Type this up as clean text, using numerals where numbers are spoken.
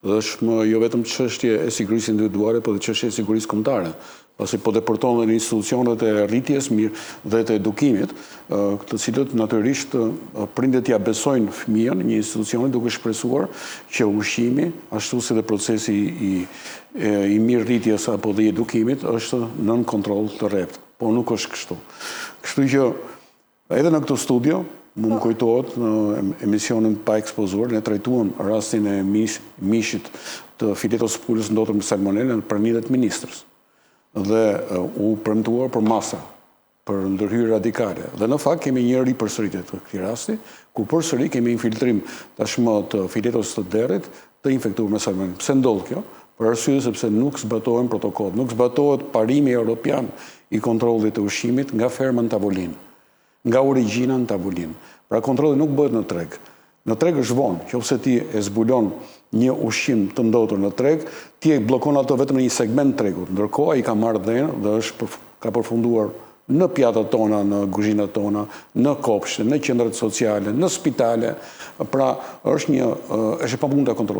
Dhe është jo vetëm çështje e sigurisë individuale, por dhe çështje e sigurisë kombëtare. Pasi po deporton dhe në institucionet e rritjes dhe të edukimit, të cilët natyrisht prindët ja besojnë fëmijën një institucionit duke shpresuar që ushqimi, ashtu si dhe procesi i mirë rritjes apo dhe edukimit është nën kontroll të rrept. Po nuk është kështu. Kështu që edhe në këtë studio, më kujtohet në emisionin pa ekspozuar, ne trajtuam rastin e mishit të Filetos Pulës ndotur me salmonellën për 10 ministrës. Dhe u premtuar për masa, për ndërhyrje radikale. Dhe në fakt kemi një ripërsëritje të këtij rasti, ku përsëri kemi infiltrim tashmë të Filetos të Derrit të infektuar me salmonellë. Pse ndodh kjo? Për arsye sepse nuk zbatohen protokollet, nuk zbatohet parimi evropian i kontrollit të ushqimit nga ferma në tavolinë, nga origjina në tavolinë. Pra kontrolli nuk bëhet në treg. Në treg është vonë, nëse ti e zbulon një ushqim të ndotur në treg, ti e bllokon ato vetëm në një segment tregut. Ndërkohë ai ka marrë dhenë dhe ka përfunduar në pjatat tona, në kuzhinat tona, në kopshte, në qendrat sociale, në spitale. Pra është e pamundur ta kontrollosh.